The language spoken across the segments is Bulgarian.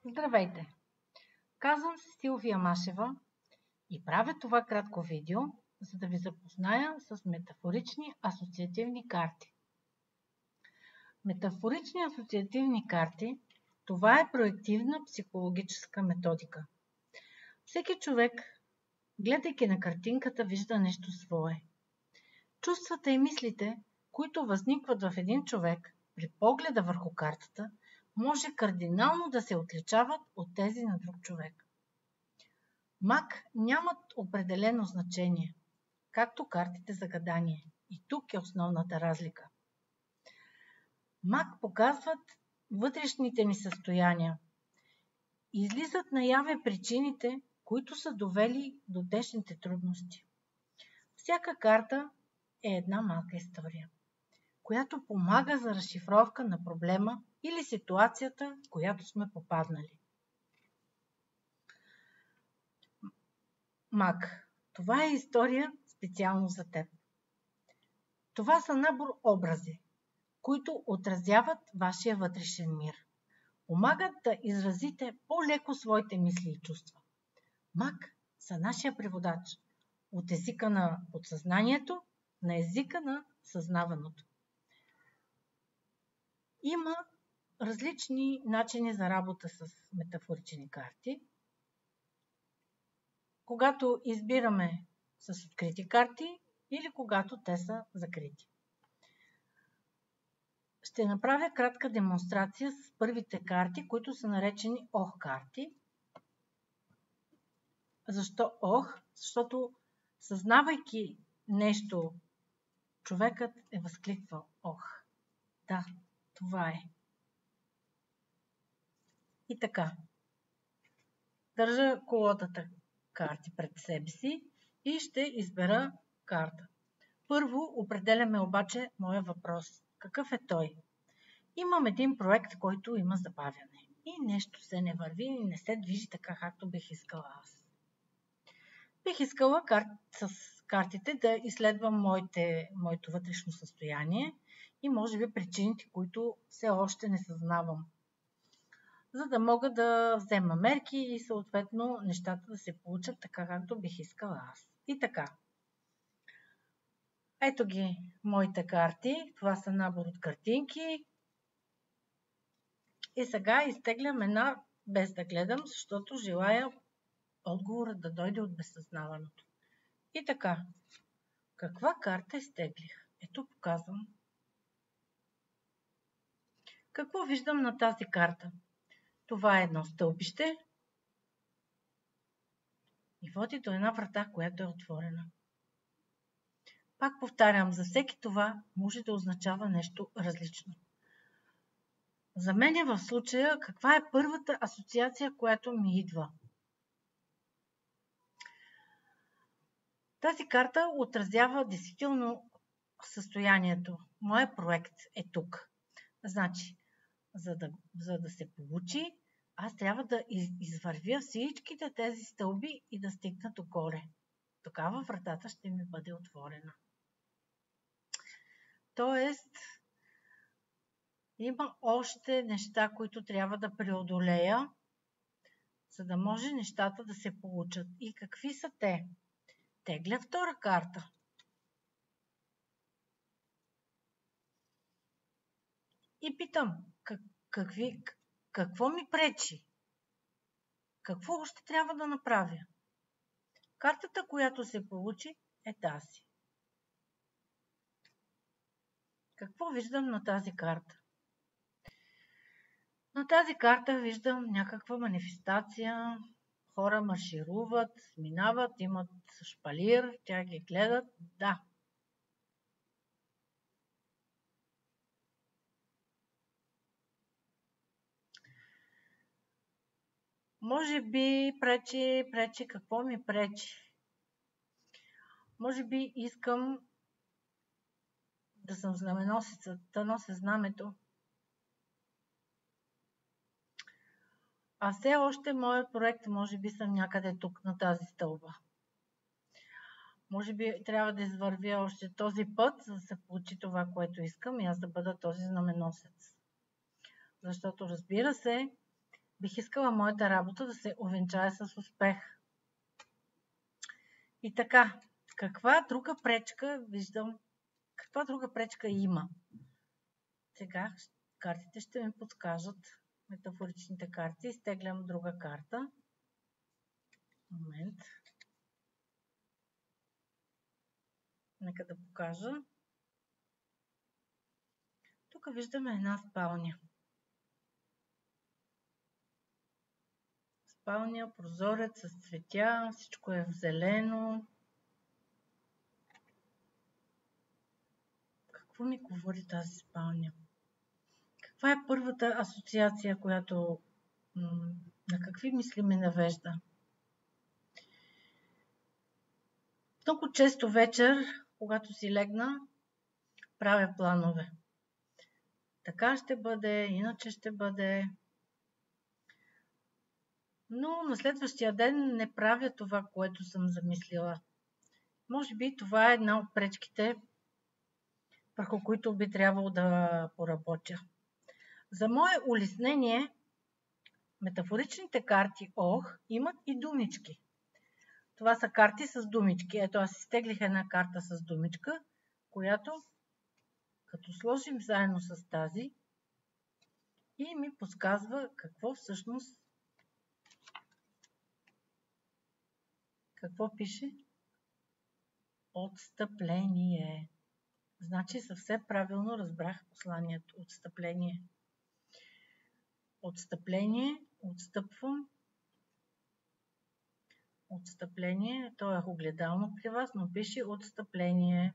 Здравейте! Казвам се Силвия Машева и правя това кратко видео, за да ви запозная с метафорични асоциативни карти. Метафорични асоциативни карти – това е проективна психологическа методика. Всеки човек, гледайки на картинката, вижда нещо свое. Чувствата и мислите, които възникват в един човек при погледа върху картата, може кардинално да се отличават от тези на друг човек. Мак нямат определено значение, както картите за гадание. И тук е основната разлика. Мак показват вътрешните ни състояния. Излизат наяве причините, които са довели до днешните трудности. Всяка карта е една малка история, която помага за разшифровка на проблема или ситуацията, в която сме попаднали. Мак, това е история специално за теб. Това са набор образи, които отразяват вашия вътрешен мир. Помагат да изразите по-леко своите мисли и чувства. Мак са нашия преводач от езика на подсъзнанието на езика на съзнаваното. Има различни начини за работа с метафорични карти. Когато избираме с открити карти или когато те са закрити. Ще направя кратка демонстрация с първите карти, които са наречени ох карти. Защо ох? Защото съзнавайки нещо, човекът е възкликвал ох. Да, това е. И така. Държа колодата карти пред себе си и ще избера карта. Първо определяме обаче моя въпрос. Какъв е той? Имам един проект, който има забавяне. И нещо се не върви и не се движи така, както бих искала аз. Бих искала с картите да изследвам моето вътрешно състояние и може би причините, които все още не съзнавам. За да мога да взема мерки и съответно нещата да се получат така, както бих искала аз. И така. Ето ги моите карти. Това са набор от картинки. И сега изтеглям една без да гледам, защото желая отговорът да дойде от безсъзнаваното. И така. Каква карта изтеглих? Ето показвам. Какво виждам на тази карта? Това е едно стълбище и води до една врата, която е отворена. Пак повтарям, за всеки това може да означава нещо различно. За мен е в случая каква е първата асоциация, която ми идва. Тази карта отразява действително състоянието. Моя проект е тук. Значи, за да се получи, аз трябва да извървя всичките тези стълби и да стигна догоре. Тогава вратата ще ми бъде отворена. Тоест, има още неща, които трябва да преодолея, за да може нещата да се получат. И какви са те? Тегля втора карта. И питам, какво ми пречи? Какво още трябва да направя? Картата, която се получи, е тази. Какво виждам на тази карта? На тази карта виждам някаква манифестация. Хора маршируват, минават, имат шпалир, тя ги гледат. Да. Може би пречи, какво ми пречи? Може би искам да съм знаменосеца, да нося знамето. А все още моят проект, може би съм някъде тук на тази стълба. Може би трябва да извървя още този път, за да се получи това, което искам и аз да бъда този знаменосец. Защото разбира се, Бих искала моята работа да се увенчае с успех. И така, каква друга пречка виждам? Каква друга пречка има? Сега картите ще ми подскажат, метафоричните карти. Изтеглям друга карта. Момент. Нека да покажа. Тук виждаме една спалня. Спалня, прозорец с цветя, всичко е в зелено. Какво ми говори тази спалня? Каква е първата асоциация, която на какви мисли ме навежда? Много често вечер, когато си легна, правя планове. Така ще бъде, иначе ще бъде. Но на следващия ден не правя това, което съм замислила. Може би това е една от пречките, върху които би трябвало да поработя. За мое улеснение, метафоричните карти ОХ имат и думички. Това са карти с думички. Ето, аз изтеглих една карта с думичка, която, като сложим заедно с тази, и ми подсказва какво всъщност, какво пише? Отстъпление. Значи съвсем правилно разбрах посланието. Отстъпление. Отстъпление, отстъпвам. Отстъпление, то е огледално при вас, но пише отстъпление.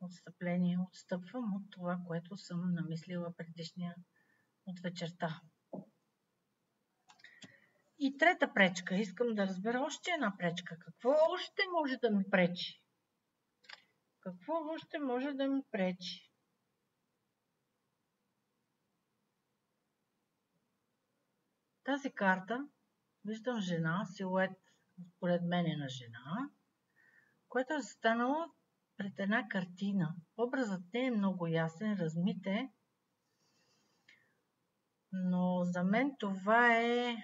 Отстъпление, отстъпвам от това, което съм намислила предишния от вечерта. И трета пречка. Искам да разбера още една пречка. Какво още може да ми пречи? Какво още може да ми пречи? Тази карта, виждам жена, силует според мен е на жена, която е застанала пред една картина. Образът не е много ясен, размит е, но за мен това е...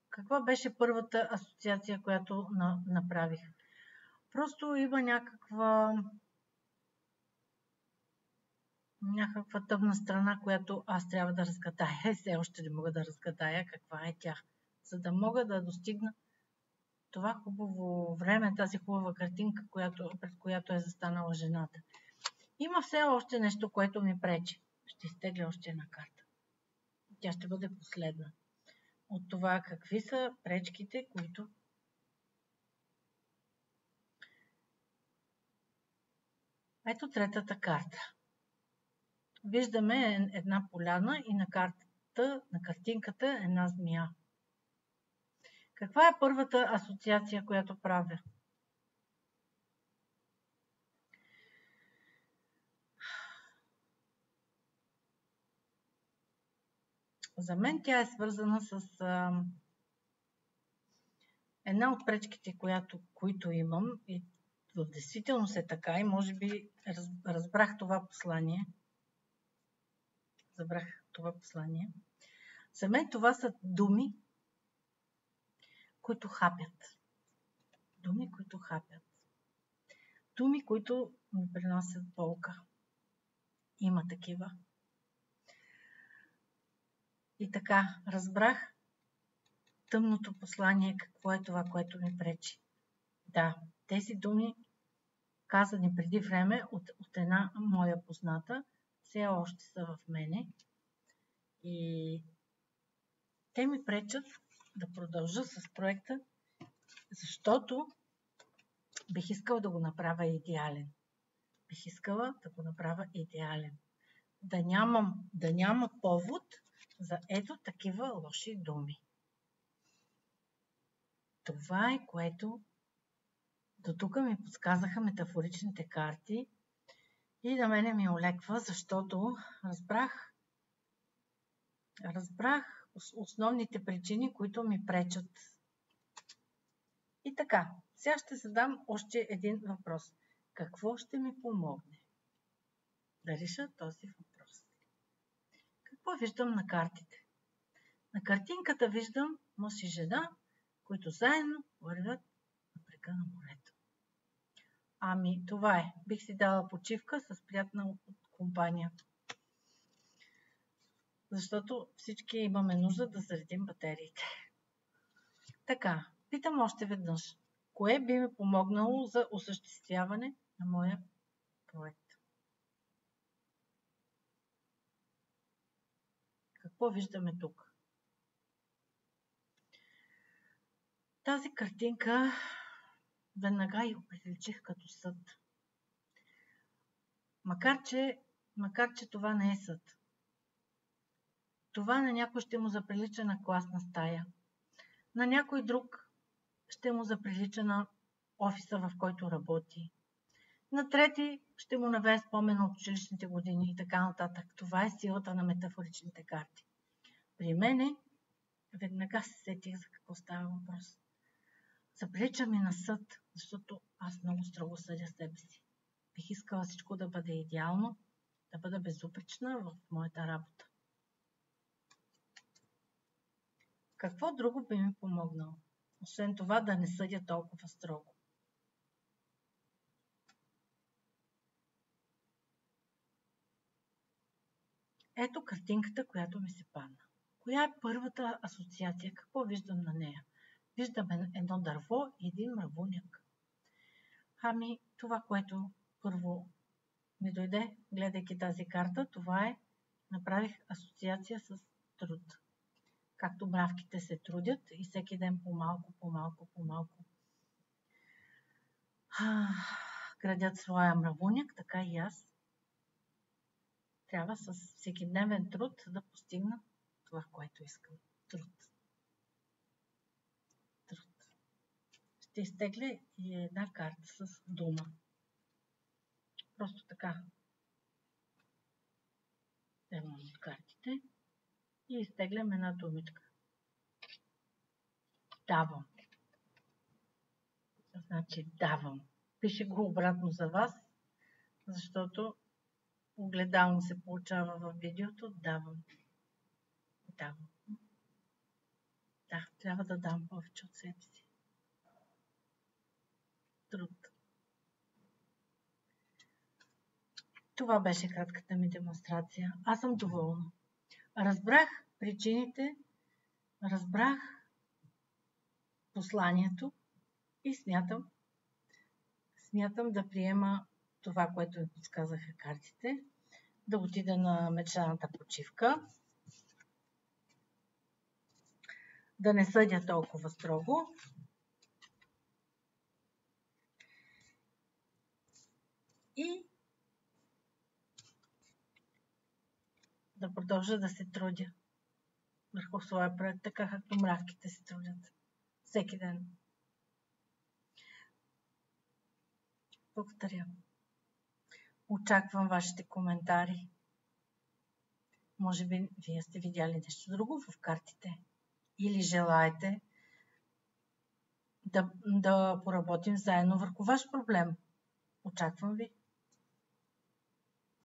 Каква беше първата асоциация, която направих? Просто има някаква тъмна страна, която аз трябва да разгадая. Все още не мога да разгадая каква е тя, за да мога да достигна това хубаво време, тази хубава картинка, пред която е застанала жената. Има все още нещо, което ми пречи. Ще изтегля още една карта. Тя ще бъде последна. От това какви са пречките, които... Ето третата карта. Виждаме една поляна и на картинката една змия. Каква е първата асоциация, която правя? За мен тя е свързана с една от пречките, които имам, и в действителност е така, и може би разбрах това послание. За мен това са думи, които хапят. Думи, които хапят. Думи, които ми приносят болка. Има такива. И така, разбрах тъмното послание, какво е това, което ми пречи. Да, тези думи, казани преди време от една моя позната, все още са в мене. И те ми пречат да продължа с проекта, защото бих искала да го направя идеален. Бих искала да го направя идеален. Да няма повод за ето такива лоши думи. Това е, което до тук ми подсказаха метафоричните карти и на мене ми олеква, защото разбрах основните причини, които ми пречат. И така, сега ще задам още един въпрос. Какво ще ми помогне да реша този въпрос? Какво виждам на картите? На картинката виждам мъж и жена, които заедно вървят на брега на морето. Ами, това е. Бих си дала почивка с приятна компания. Защото всички имаме нужда да заредим батериите. Така, питам още веднъж. Кое би ми помогнало за осъществяване на моя проект? Какво виждаме тук? Тази картинка веднага я определих като съд. Макар че това не е съд. Това на някой ще му заприлича на класна стая. На някой друг ще му заприлича на офиса, в който работи. На трети ще му навее спомен от училищните години и така нататък. Това е силата на метафоричните карти. При мене веднага се сетих за какво става въпрос. Заприлича ми на съд, защото аз много строго съдя себе си. Бих искала всичко да бъде идеално, да бъда безупречна в моята работа. Какво друго би ми помогнало? Освен това да не съдя толкова строго. Ето картинката, която ми се падна. Коя е първата асоциация? Какво виждам на нея? Виждам едно дърво и един мравуняк. Ами, това, което първо ми дойде, гледайки тази карта, това е, направих асоциация с труд. Както мравките се трудят и всеки ден по-малко градят своя мравуняк, така и аз трябва с всекидневен труд да постигна това, което искам. Труд. Ще изтегля и една карта с дума. Просто така. Вземам от картите и изтеглям една думичка. Давам. Значи давам. Пише го обратно за вас, защото огледално се получава в видеото. Давам. Да, трябва да дам повече от себе си. Труд. Това беше кратката ми демонстрация. Аз съм доволна. Разбрах причините, разбрах посланието и смятам да приема това, което ми подсказаха картите, да отида на мечтаната почивка, да не съдя толкова строго и да продължа да се трудя върху своя проект, така както мравките се трудят всеки ден. Благодаря. Очаквам вашите коментари. Може би вие сте видяли нещо друго в картите или желаете да поработим заедно върху ваш проблем. Очаквам ви.